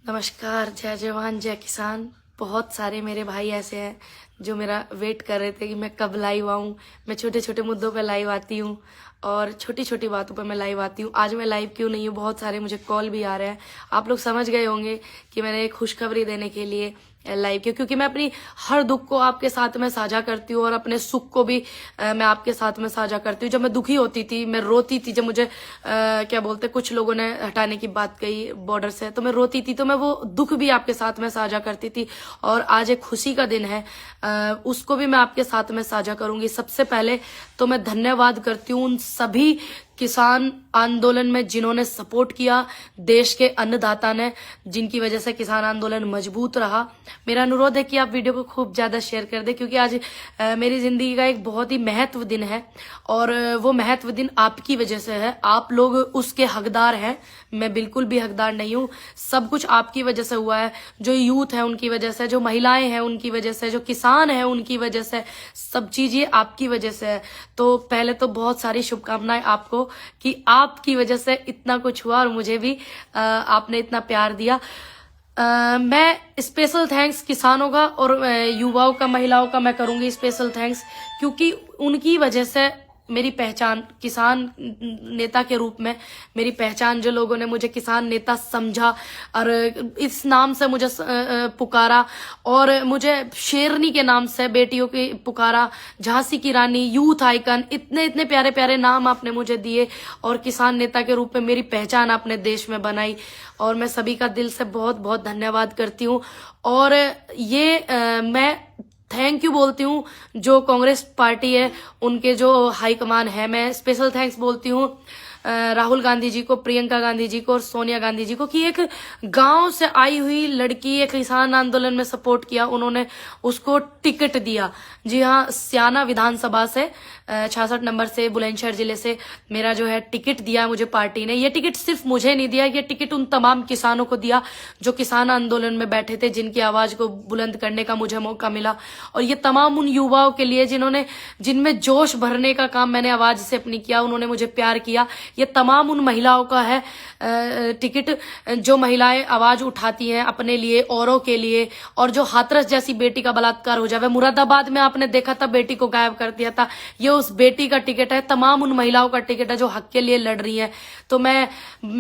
नमस्कार, जय जवान जय किसान। बहुत सारे मेरे भाई ऐसे हैं जो मेरा वेट कर रहे थे कि मैं कब लाइव आऊँ। मैं छोटे छोटे मुद्दों पे लाइव आती हूँ और छोटी छोटी बातों पे मैं लाइव आती हूँ। आज मैं लाइव क्यों नहीं हूँ, बहुत सारे मुझे कॉल भी आ रहे हैं। आप लोग समझ गए होंगे कि मैंने एक खुशखबरी देने के लिए लाइव किया, क्योंकि मैं अपनी हर दुख को आपके साथ में साझा करती हूँ और अपने सुख को भी मैं आपके साथ में साझा करती हूँ। जब मैं दुखी होती थी, मैं रोती थी, जब मुझे क्या बोलते कुछ लोगों ने हटाने की बात कही बॉर्डर से, तो मैं रोती थी, तो मैं वो दुख भी आपके साथ में साझा करती थी। और आज एक खुशी का दिन है, उसको भी मैं आपके साथ में साझा करूंगी। सबसे पहले तो मैं धन्यवाद करती हूँ उन सभी किसान आंदोलन में जिन्होंने सपोर्ट किया, देश के अन्नदाता ने, जिनकी वजह से किसान आंदोलन मजबूत रहा। मेरा अनुरोध है कि आप वीडियो को खूब ज्यादा शेयर कर दें, क्योंकि आज मेरी जिंदगी का एक बहुत ही महत्व दिन है और वो महत्व दिन आपकी वजह से है। आप लोग उसके हकदार हैं, मैं बिल्कुल भी हकदार नहीं हूँ। सब कुछ आपकी वजह से हुआ है। जो यूथ है उनकी वजह से, जो महिलाएं हैं उनकी वजह से, जो किसान है उनकी वजह से, सब चीज ये आपकी वजह से है। तो पहले तो बहुत सारी शुभकामनाएं आपको कि आपकी वजह से इतना कुछ हुआ और मुझे भी आपने इतना प्यार दिया। मैं स्पेशल थैंक्स किसानों का और युवाओं का, महिलाओं का मैं करूंगी स्पेशल थैंक्स, क्योंकि उनकी वजह से मेरी पहचान किसान नेता के रूप में, मेरी पहचान, जो लोगों ने मुझे किसान नेता समझा और इस नाम से मुझे पुकारा और मुझे शेरनी के नाम से बेटियों की पुकारा, झांसी की रानी, यूथ आइकन, इतने इतने प्यारे प्यारे नाम आपने मुझे दिए और किसान नेता के रूप में मेरी पहचान आपने देश में बनाई। और मैं सभी का दिल से बहुत बहुत धन्यवाद करती हूँ। और ये मैं थैंक यू बोलती हूँ जो कांग्रेस पार्टी है, उनके जो हाईकमान है, मैं स्पेशल थैंक्स बोलती हूँ राहुल गांधी जी को, प्रियंका गांधी जी को और सोनिया गांधी जी को, कि एक गांव से आई हुई लड़की एक किसान आंदोलन में सपोर्ट किया, उन्होंने उसको टिकट दिया। जी हाँ, स्याना विधानसभा से 66 नंबर से, बुलंदशहर जिले से मेरा जो है टिकट दिया मुझे पार्टी ने। ये टिकट सिर्फ मुझे नहीं दिया, ये टिकट उन तमाम किसानों को दिया जो किसान आंदोलन में बैठे थे, जिनकी आवाज को बुलंद करने का मुझे मौका मिला। और ये तमाम उन युवाओं के लिए जिनमें जोश भरने का काम मैंने आवाज से अपनी किया, उन्होंने मुझे प्यार किया। ये तमाम उन महिलाओं का है टिकट जो महिलाएं आवाज उठाती हैं अपने लिए, औरों के लिए। और जो हाथरस जैसी बेटी का बलात्कार हो जाए, मुरादाबाद में आपने देखा था, बेटी को गायब कर दिया था, ये उस बेटी का टिकट है। तमाम उन महिलाओं का टिकट है जो हक के लिए लड़ रही हैं। तो मैं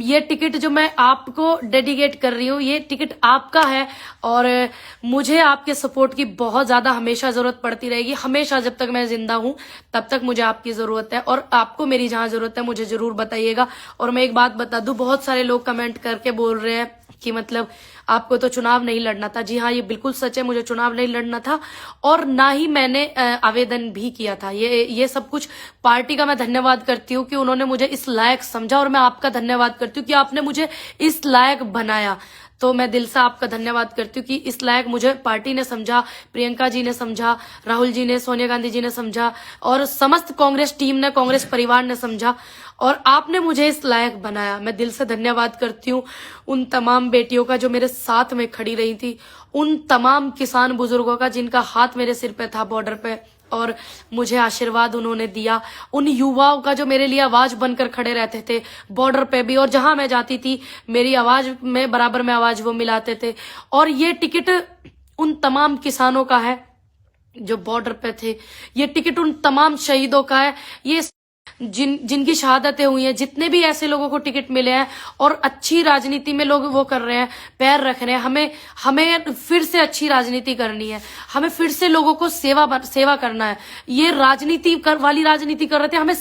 ये टिकट जो मैं आपको डेडिकेट कर रही हूँ, ये टिकट आपका है और मुझे आपके सपोर्ट की बहुत ज्यादा हमेशा जरूरत पड़ती रहेगी। हमेशा जब तक मैं जिंदा हूं तब तक मुझे आपकी जरूरत है और आपको मेरी जहां जरूरत है मुझे जरूर बताइएगा। और मैं एक बात बता दूं, बहुत सारे लोग कमेंट करके बोल रहे हैं कि मतलब आपको तो चुनाव नहीं लड़ना था। जी हाँ, ये बिल्कुल सच है, मुझे चुनाव नहीं लड़ना था और ना ही मैंने आवेदन भी किया था। ये सब कुछ पार्टी का मैं धन्यवाद करती हूँ कि उन्होंने मुझे इस लायक समझा, और मैं आपका धन्यवाद करती हूँ कि आपने मुझे इस लायक बनाया। तो मैं दिल से आपका धन्यवाद करती हूँ कि इस लायक मुझे पार्टी ने समझा, प्रियंका जी ने समझा, राहुल जी ने, सोनिया गांधी जी ने समझा और समस्त कांग्रेस टीम ने, कांग्रेस परिवार ने समझा और आपने मुझे इस लायक बनाया। मैं दिल से धन्यवाद करती हूँ उन तमाम बेटियों का जो मेरे साथ में खड़ी रही थी, उन तमाम किसान बुजुर्गों का जिनका हाथ मेरे सिर पे था बॉर्डर पे और मुझे आशीर्वाद उन्होंने दिया, उन युवाओं का जो मेरे लिए आवाज बनकर खड़े रहते थे बॉर्डर पे भी, और जहां मैं जाती थी मेरी आवाज में बराबर में आवाज वो मिलाते थे। और ये टिकट उन तमाम किसानों का है जो बॉर्डर पे थे, ये टिकट उन तमाम शहीदों का है, ये जिनकी शहादतें हुई हैं, जितने भी ऐसे लोगों को टिकट मिले हैं और अच्छी राजनीति में लोग वो कर रहे हैं, पैर रख रहे हैं। हमें फिर से अच्छी राजनीति करनी है, हमें फिर से लोगों को सेवा करना है। ये वाली राजनीति कर रहे थे, हमें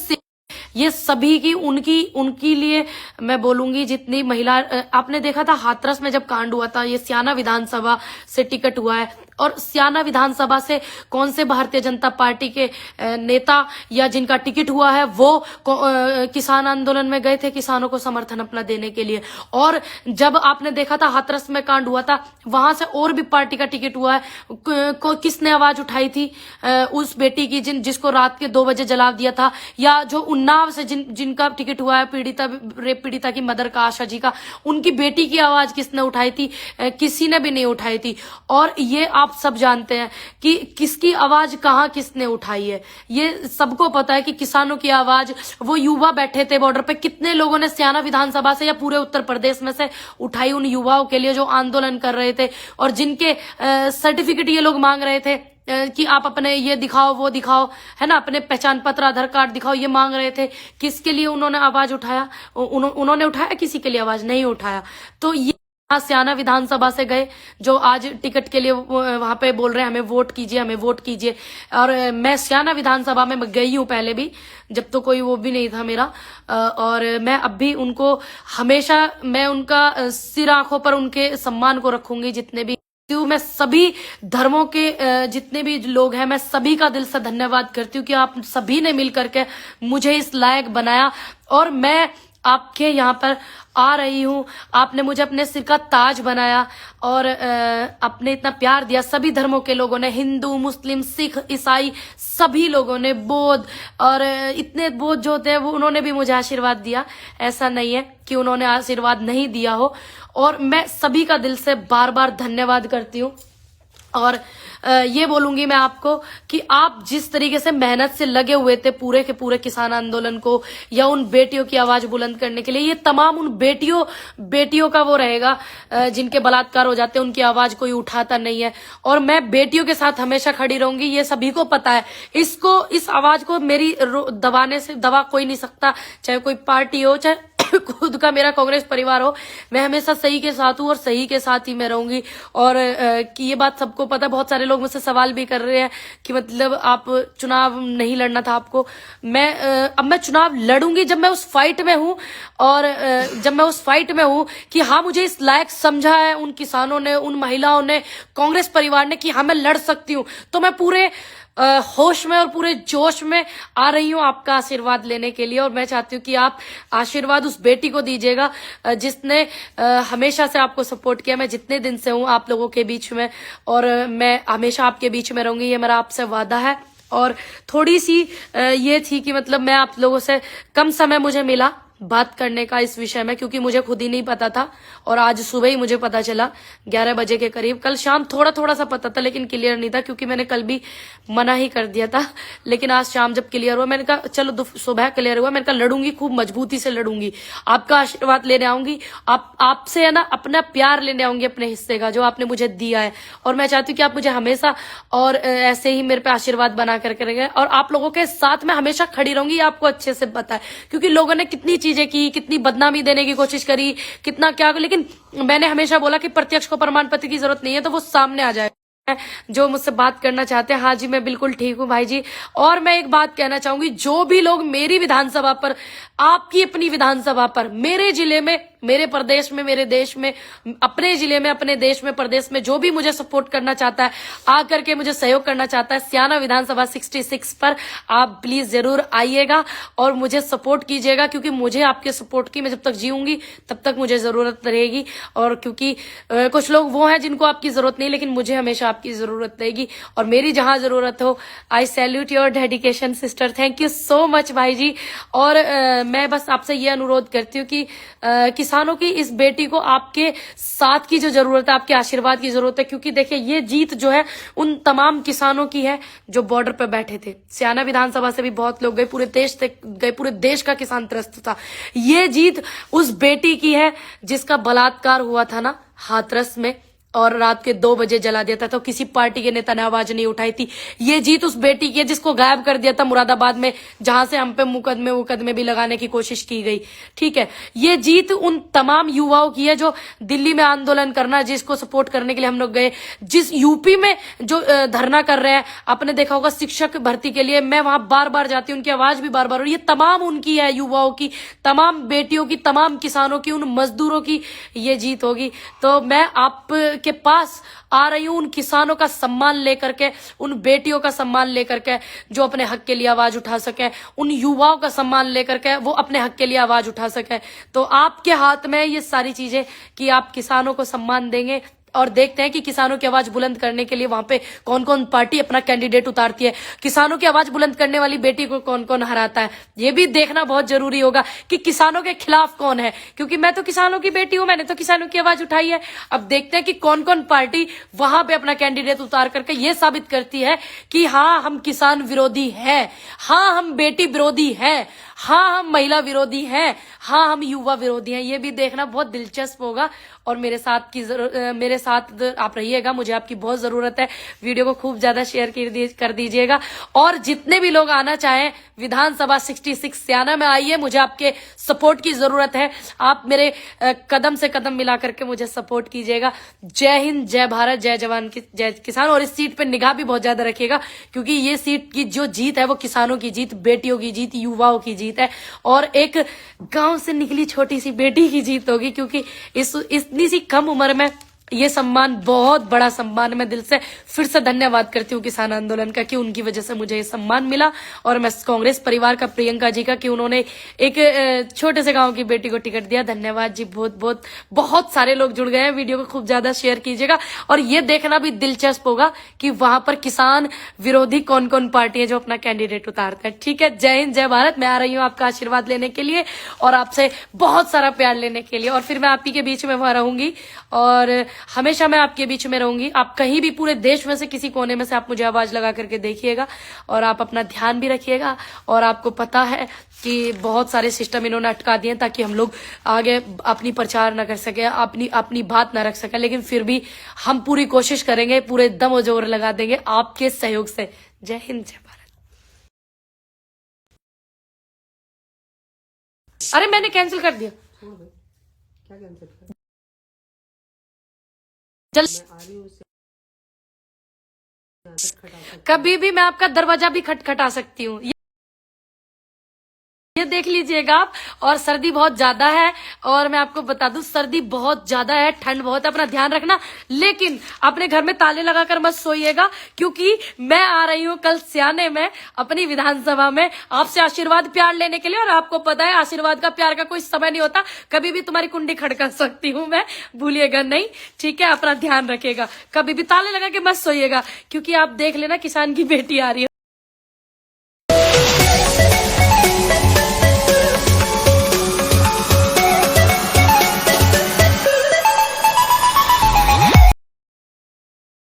ये सभी की उनकी लिए मैं बोलूंगी। जितनी महिला, आपने देखा था हाथरस में जब कांड हुआ था, ये स्याना विधानसभा से टिकट हुआ है और स्याना विधानसभा से कौन से भारतीय जनता पार्टी के नेता या जिनका टिकट हुआ है वो किसान आंदोलन में गए थे किसानों को समर्थन अपना देने के लिए। और जब आपने देखा था हाथरस में कांड हुआ था, वहां से और भी पार्टी का टिकट हुआ है, किसने आवाज उठाई थी उस बेटी की जिसको रात के 2 बजे जला दिया था, या जो उन्नाव से जिनका टिकट हुआ है रेप पीड़िता की मदर का, आशा जी का, उनकी बेटी की आवाज किसने उठाई थी? किसी ने भी नहीं उठाई थी। और ये आप आप सब जानते हैं कि किसकी आवाज कहाँ किसने उठाई है। ये सबको पता है कि किसानों की आवाज वो युवा बैठे थे बॉर्डर पे, कितने लोगों ने स्याना विधानसभा से या पूरे उत्तर प्रदेश में से उठाई उन युवाओं के लिए जो आंदोलन कर रहे थे और जिनके सर्टिफिकेट ये लोग मांग रहे थे कि आप अपने ये दिखाओ वो दिखाओ, है ना, अपने पहचान पत्र आधार कार्ड दिखाओ, ये मांग रहे थे। किसके लिए उन्होंने आवाज उठाया? उन्होंने उठाया, किसी के लिए आवाज नहीं उठाया। तो ये स्याना विधानसभा से गए जो आज टिकट के लिए वहां पे बोल रहे हैं हमें वोट कीजिए, हमें वोट कीजिए। और मैं स्याना विधानसभा में गई हूं पहले भी, जब तो कोई वो भी नहीं था मेरा। और मैं अब भी उनको हमेशा, मैं उनका सिर आंखों पर उनके सम्मान को रखूंगी। जितने भी मैं सभी धर्मों के जितने भी लोग हैं, मैं सभी का दिल से धन्यवाद करती हूँ कि आप सभी ने मिलकर के मुझे इस लायक बनाया और मैं आपके यहाँ पर आ रही हूँ। आपने मुझे अपने सिर का ताज बनाया और आपने इतना प्यार दिया। सभी धर्मों के लोगों ने, हिंदू, मुस्लिम, सिख, ईसाई, सभी लोगों ने, बौद्ध, और इतने बौद्ध जो होते हैं वो उन्होंने भी मुझे आशीर्वाद दिया। ऐसा नहीं है कि उन्होंने आशीर्वाद नहीं दिया हो। और मैं सभी का दिल से बार बार धन्यवाद करती हूँ। और ये बोलूंगी मैं आपको कि आप जिस तरीके से मेहनत से लगे हुए थे पूरे के पूरे किसान आंदोलन को या उन बेटियों की आवाज बुलंद करने के लिए, ये तमाम उन बेटियों का वो रहेगा जिनके बलात्कार हो जाते हैं, उनकी आवाज कोई उठाता नहीं है। और मैं बेटियों के साथ हमेशा खड़ी रहूंगी, ये सभी को पता है। इस आवाज को मेरी दबाने से दबा कोई नहीं सकता, चाहे कोई पार्टी हो, चाहे खुद का मेरा कांग्रेस परिवार हो। मैं हमेशा सही के साथ हूँ और सही के साथ ही मैं रहूंगी। और कि ये बात सबको पता है। बहुत सारे लोग मुझसे सवाल भी कर रहे हैं कि मतलब आप चुनाव नहीं लड़ना था आपको। अब मैं चुनाव लड़ूंगी जब मैं उस फाइट में हूँ। और जब मैं उस फाइट में हूँ कि हाँ, मुझे इस लायक समझा है उन किसानों ने, उन महिलाओं ने, कांग्रेस परिवार ने कि हाँ मैं लड़ सकती हूँ, तो मैं पूरे होश में और पूरे जोश में आ रही हूँ आपका आशीर्वाद लेने के लिए। और मैं चाहती हूँ कि आप आशीर्वाद उस बेटी को दीजिएगा जिसने हमेशा से आपको सपोर्ट किया। मैं जितने दिन से हूँ आप लोगों के बीच में, और मैं हमेशा आपके बीच में रहूंगी, ये मेरा आपसे वादा है। और थोड़ी सी ये थी कि मतलब मैं आप लोगों से कम समय मुझे मिला बात करने का इस विषय में, क्योंकि मुझे खुद ही नहीं पता था। और आज सुबह ही मुझे पता चला 11 बजे के करीब। कल शाम थोड़ा सा पता था लेकिन क्लियर नहीं था, क्योंकि मैंने कल भी मना ही कर दिया था। लेकिन आज शाम जब क्लियर हुआ, मैंने कहा चलो सुबह क्लियर हुआ, मैंने कहा लड़ूंगी, खूब मजबूती से लड़ूंगी, आपका आशीर्वाद लेने आऊंगी, आपसे है ना अपना प्यार लेने आऊंगी, अपने हिस्से का जो आपने मुझे दिया है। और मैं चाहती हूँ कि आप मुझे हमेशा और ऐसे ही मेरे पे आशीर्वाद बना करके रखें। और आप लोगों के साथ मैं हमेशा खड़ी रहूंगी, आपको अच्छे से पता है, क्योंकि लोगों ने कितनी चीजें की, कितनी बदनामी देने की कोशिश करी, कितना क्या, लेकिन मैंने हमेशा बोला कि प्रत्यक्ष को प्रमाण पत्र की जरूरत नहीं है, तो वो सामने आ जाए। जो मुझसे बात करना चाहते हैं, हाँ जी मैं बिल्कुल ठीक हूँ भाई जी। और मैं एक बात कहना चाहूंगी, जो भी लोग मेरी विधानसभा पर, आपकी अपनी विधानसभा पर, मेरे जिले में, मेरे प्रदेश में, मेरे देश में, अपने जिले में, अपने देश में, प्रदेश में, जो भी मुझे सपोर्ट करना चाहता है, आकर के मुझे सहयोग करना चाहता है, स्याना विधानसभा 66 पर आप प्लीज जरूर आइएगा और मुझे सपोर्ट कीजिएगा, क्योंकि मुझे आपके सपोर्ट की, मैं जब तक जीऊंगी तब तक मुझे जरूरत रहेगी। और क्योंकि कुछ लोग वो हैं जिनको आपकी जरूरत नहीं, लेकिन मुझे हमेशा आपकी जरूरत रहेगी। और मेरी जहां जरूरत हो, आई salute your dedication sister. Thank you so much भाई जी। और मैं बस आपसे ये अनुरोध करती हूँ कि किसानों की इस बेटी को आपके साथ की जो जरूरत है, आपके आशीर्वाद की जरूरत है, क्योंकि देखिए ये जीत जो है उन तमाम किसानों की है जो बॉर्डर पर बैठे थे। स्याना विधानसभा से भी बहुत लोग गए, पूरे देश से गए, पूरे देश का किसान त्रस्त था। ये जीत उस बेटी की है जिसका बलात्कार हुआ था ना हाथरस में, और रात के 2 बजे जला दिया था, तो किसी पार्टी के नेता ने आवाज नहीं उठाई थी। ये जीत उस बेटी की है जिसको गायब कर दिया था मुरादाबाद में, जहां से हम पे मुकदमे भी लगाने की कोशिश की गई। ठीक है, ये जीत उन तमाम युवाओं की है जो दिल्ली में आंदोलन करना, जिसको सपोर्ट करने के लिए हम लोग गए, जिस यूपी में जो धरना कर रहे हैं, आपने देखा होगा शिक्षक भर्ती के लिए, मैं वहां बार बार जाती हूँ, उनकी आवाज भी बार बार, और ये तमाम उनकी है, युवाओं की, तमाम बेटियों की, तमाम किसानों की, उन मजदूरों की ये जीत होगी। तो मैं आप के पास आ रही हूं उन किसानों का सम्मान लेकर के, उन बेटियों का सम्मान लेकर के जो अपने हक के लिए आवाज उठा सके, उन युवाओं का सम्मान लेकर के वो अपने हक के लिए आवाज उठा सके। तो आपके हाथ में ये सारी चीजें कि आप किसानों को सम्मान देंगे, और देखते हैं कि किसानों की आवाज बुलंद करने के लिए वहां पे कौन कौन पार्टी अपना कैंडिडेट उतारती है, किसानों की आवाज बुलंद करने वाली बेटी को कौन कौन हराता है। ये भी देखना बहुत जरूरी होगा कि किसानों के खिलाफ कौन है, क्योंकि मैं तो किसानों की बेटी हूं, मैंने तो किसानों की आवाज उठाई है। अब देखते हैं कि कौन कौन पार्टी वहां पे अपना कैंडिडेट उतार करके ये साबित करती है कि हाँ हम किसान विरोधी हैं, हाँ हम बेटी विरोधी हैं, हाँ हम महिला विरोधी हैं, हाँ हम युवा विरोधी हैं। ये भी देखना बहुत दिलचस्प होगा और मेरे साथ आप रहिएगा, मुझे आपकी बहुत जरूरत है। वीडियो को खूब ज्यादा शेयर कर दीजिएगा और जितने भी लोग आना चाहें विधानसभा 66 स्याना में आइए, मुझे आपके सपोर्ट की जरूरत है। आप मेरे कदम से कदम मिला करके मुझे सपोर्ट कीजिएगा। जय हिंद, जय भारत, जय जवान, जय किसान। और इस सीट पे निगाह भी बहुत ज्यादा रखिएगा, क्योंकि ये सीट की जो जीत है वो किसानों की जीत, बेटियों की जीत, युवाओं की जीत है और एक गांव से निकली छोटी सी बेटी की जीत होगी, क्योंकि इतनी सी कम उम्र में ये सम्मान बहुत बड़ा सम्मान। मैं दिल से फिर से धन्यवाद करती हूँ किसान आंदोलन का कि उनकी वजह से मुझे ये सम्मान मिला, और मैं कांग्रेस परिवार का, प्रियंका जी का, कि उन्होंने एक छोटे से गांव की बेटी को टिकट दिया। धन्यवाद जी, बहुत बहुत। बहुत सारे लोग जुड़ गए हैं, वीडियो को खूब ज्यादा शेयर कीजिएगा और ये देखना भी दिलचस्प होगा कि वहां पर किसान विरोधी कौन कौन पार्टी है जो अपना कैंडिडेट उतारते हैं। ठीक है, जय हिंद, जय भारत। मैं आ रही हूँ आपका आशीर्वाद लेने के लिए और आपसे बहुत सारा प्यार लेने के लिए, और फिर मैं आप ही के बीच में वहां रहूंगी और हमेशा मैं आपके बीच में रहूंगी। आप कहीं भी पूरे देश में से किसी कोने में से आप मुझे आवाज लगा करके देखिएगा और आप अपना ध्यान भी रखिएगा। और आपको पता है कि बहुत सारे सिस्टम इन्होंने अटका दिए ताकि हम लोग आगे अपनी प्रचार न कर सके, अपनी बात न रख सके, लेकिन फिर भी हम पूरी कोशिश करेंगे, पूरे दम और जोर लगा देंगे आपके सहयोग से। जय हिंद, जय भारत। अरे मैंने कैंसिल कर दिया, क्या कैंसिल कर? जल मैं आ रही हूँ उससे खटखटा सकती कभी भी मैं आपका दरवाजा भी खटखटा सकती हूँ, ये देख लीजिएगा आप। और सर्दी बहुत ज्यादा है और मैं आपको बता दूं सर्दी बहुत ज्यादा है, ठंड बहुत है, अपना ध्यान रखना। लेकिन अपने घर में ताले लगाकर मत सोइएगा, क्योंकि मैं आ रही हूं कल स्याने में अपनी विधानसभा में आपसे आशीर्वाद प्यार लेने के लिए। और आपको पता है आशीर्वाद का, प्यार का कोई समय नहीं होता, कभी भी तुम्हारी कुंडी खड़का सकती हूँ मैं, भूलिएगा नहीं। ठीक है, अपना ध्यान रखिएगा, कभी भी ताले लगा के मत सोइएगा, क्योंकि आप देख लेना किसान की बेटी आ रही है।